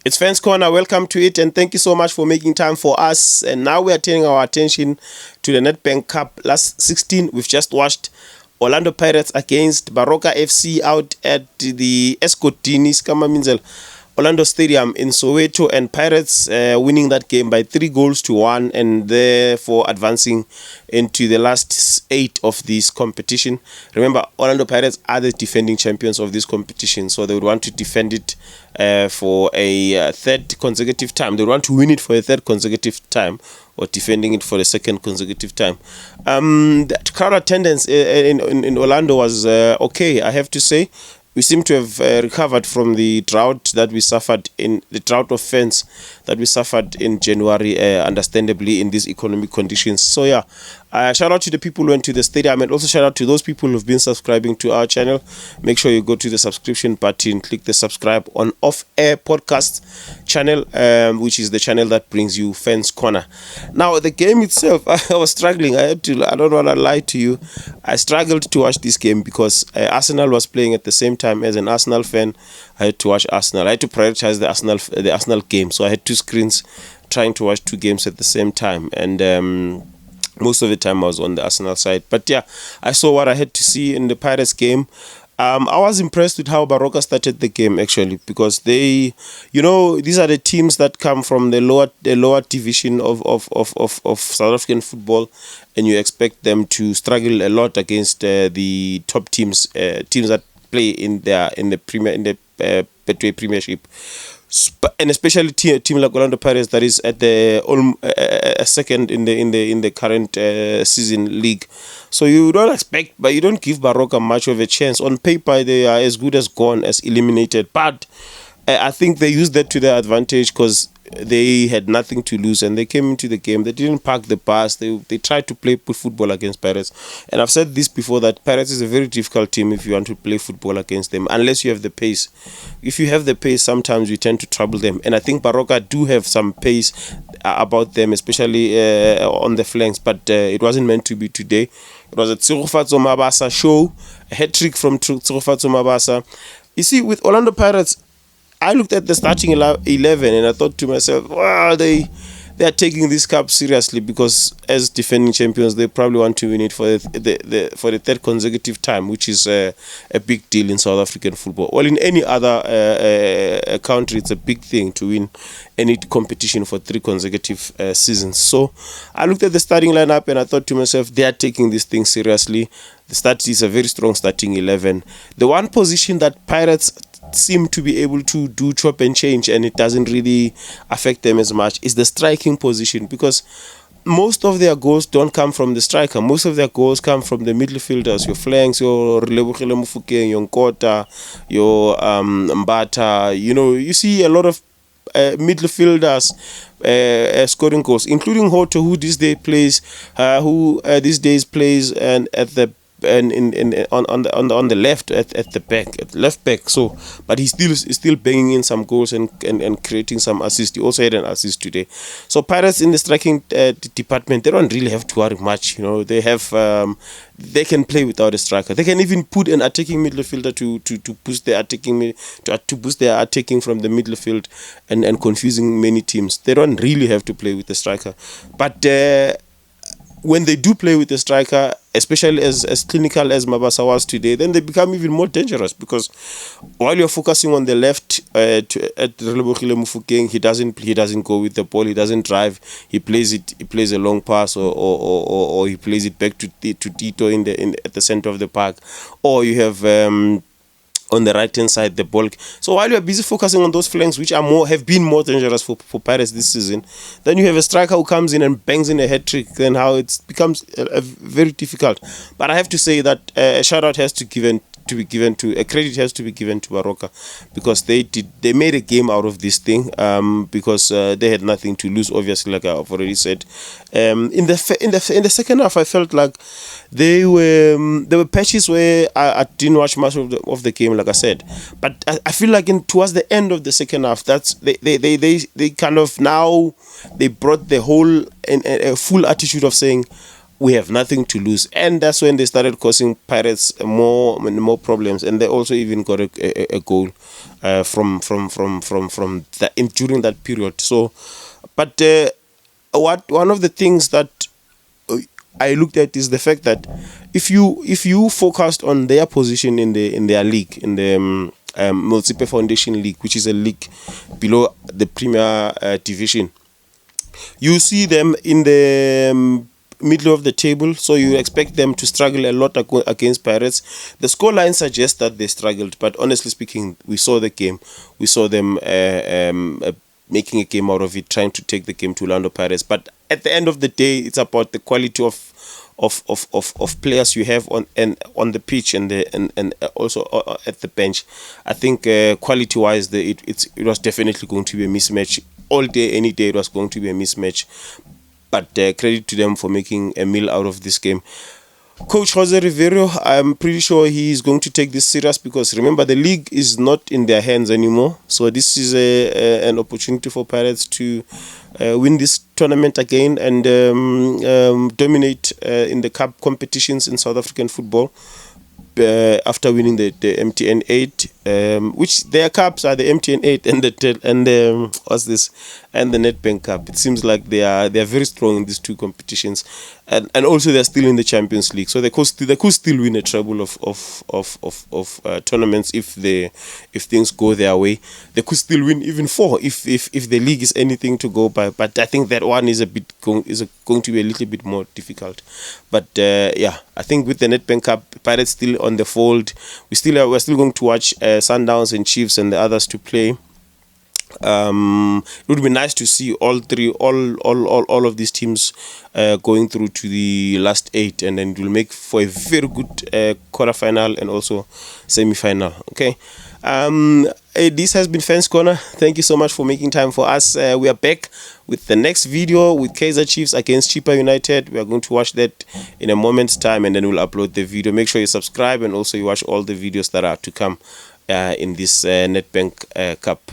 It's Fans Corner. Welcome to it, and thank you so much for making time for us. And now we are turning our attention to the Nedbank Cup Last 16. We've just watched Orlando Pirates against Baroka FC out at the Escotini Skamaminzel Orlando Stadium in Soweto, and Pirates winning that game by 3-1, and therefore advancing into the last 8 of this competition. Remember, Orlando Pirates are the defending champions of this competition, so they would want to defend it for a third consecutive time. They would want to win it for a third consecutive time, or defending it for the second consecutive time. The crowd attendance in Orlando was okay, I have to say. We seem to have recovered from the drought that we suffered in the drought of fans that we suffered in January, understandably, in these economic conditions. So yeah, shout out to the people who went to the stadium, and also shout out to those people who've been subscribing to our channel. Make sure you go to the subscription button, click the subscribe on Off Air Podcast channel, which is the channel that brings you Fans Corner. Now, the game itself, I was struggling. I don't want to lie to you. I struggled to watch this game because Arsenal was playing at the same time. As an Arsenal fan, I had to watch Arsenal. I had to prioritize the Arsenal game, so I had 2 screens trying to watch 2 games at the same time, and most of the time I was on the Arsenal side. But yeah, I saw what I had to see in the Pirates game. I was impressed with how Baroka started the game, actually, because they, these are the teams that come from the lower division of South African football, and you expect them to struggle a lot against the top teams that play in the Betway Premiership, and especially a team like Orlando Pirates that is at the second in the current season league. So you don't expect, but you don't give Baroka much of a chance. On paper, they are as good as gone, as eliminated. But I think they used that to their advantage because they had nothing to lose, and they came into the game. They didn't park the bus. They tried to play football against Pirates. And I've said this before, that Pirates is a very difficult team if you want to play football against them, unless you have the pace. If you have the pace, sometimes you tend to trouble them. And I think Baroka do have some pace about them, especially on the flanks, but it wasn't meant to be today. It was a Tsirofatso Mabasa show, a hat-trick from Tsirofatso Mabasa. You see, with Orlando Pirates, I looked at the starting 11 and I thought to myself, wow, they are taking this cup seriously, because as defending champions, they probably want to win it for the third consecutive time, which is a big deal in South African football. Well, in any other country, it's a big thing to win any competition for 3 consecutive seasons. So I looked at the starting lineup and I thought to myself, they are taking this thing seriously. The start is a very strong starting 11. The one position that Pirates seem to be able to do chop and change, and it doesn't really affect them as much, is the striking position, because most of their goals don't come from the striker. Most of their goals come from the midfielders, your flanks, your Relebogile Mofokeng, your Nkota, your Mbata. You see a lot of midfielders scoring goals, including Hoto, who these days plays and at the on the left at the left back. So, but he's still banging in some goals and creating some assists. He also had an assist today. So Pirates in the striking department, they don't really have to worry much. They have they can play without a striker. They can even put an attacking midfielder to boost their attacking to boost their attacking from the midfield and confusing many teams. They don't really have to play with the striker, but when they do play with the striker, especially as clinical as Mabasa was today, then they become even more dangerous, because while you're focusing on the left at Relebogile Mofokeng, he doesn't go with the ball, he doesn't drive, he plays a long pass, or he plays it back to Tito at the center of the park, or you have on the right hand side the ball. So while you're busy focusing on those flanks, which have been more dangerous for Pirates this season, then you have a striker who comes in and bangs in a hat trick. Then how it becomes very difficult. But I have to say that a shout out has to be given to a credit has to be given to Baroka, because they made a game out of this thing, because they had nothing to lose, obviously, like I've already said. In the second half, I felt like there were patches where I didn't watch much of the game, like I said, but I feel like towards the end of the second half, that's they kind of now they brought the whole and a full attitude of saying, we have nothing to lose, and that's when they started causing Pirates more problems, and they also even got a goal from that during that period. So, but one of the things that I looked at is the fact that if you focused on their position in their league, in the Multiple Foundation League, which is a league below the Premier Division, you see them in the middle of the table, so you expect them to struggle a lot against Pirates. The scoreline suggests that they struggled, but honestly speaking, we saw the game. We saw them making a game out of it, trying to take the game to Orlando Pirates. But at the end of the day, it's about the quality of players you have on the pitch and also at the bench. I think quality wise, it was definitely going to be a mismatch all day, any day. It was going to be a mismatch. But credit to them for making a meal out of this game. Coach Jose Rivero, I'm pretty sure he is going to take this serious, because remember, the league is not in their hands anymore. So this is an opportunity for Pirates to win this tournament again and dominate in the cup competitions in South African football. After winning the MTN 8, which their cups are the MTN 8 and the Nedbank Cup. It seems like they are very strong in these two competitions, and also they're still in the Champions League, so they could still win a treble of tournaments if things go their way. They could still win even 4 if the league is anything to go by. But I think that one is going to be a little bit more difficult. But yeah, I think with the Nedbank Cup, Pirates still on the fold. We're still going to watch Sundowns and Chiefs and the others to play. It would be nice to see all of these teams going through to the last 8, and then it will make for a very good quarterfinal and also semi-final. Okay. This has been Fans Corner. Thank you so much for making time for us. We are back with the next video with Kaizer Chiefs against Chippa United. We are going to watch that in a moment's time, and then we'll upload the video. Make sure you subscribe, and also you watch all the videos that are to come in this Nedbank Cup.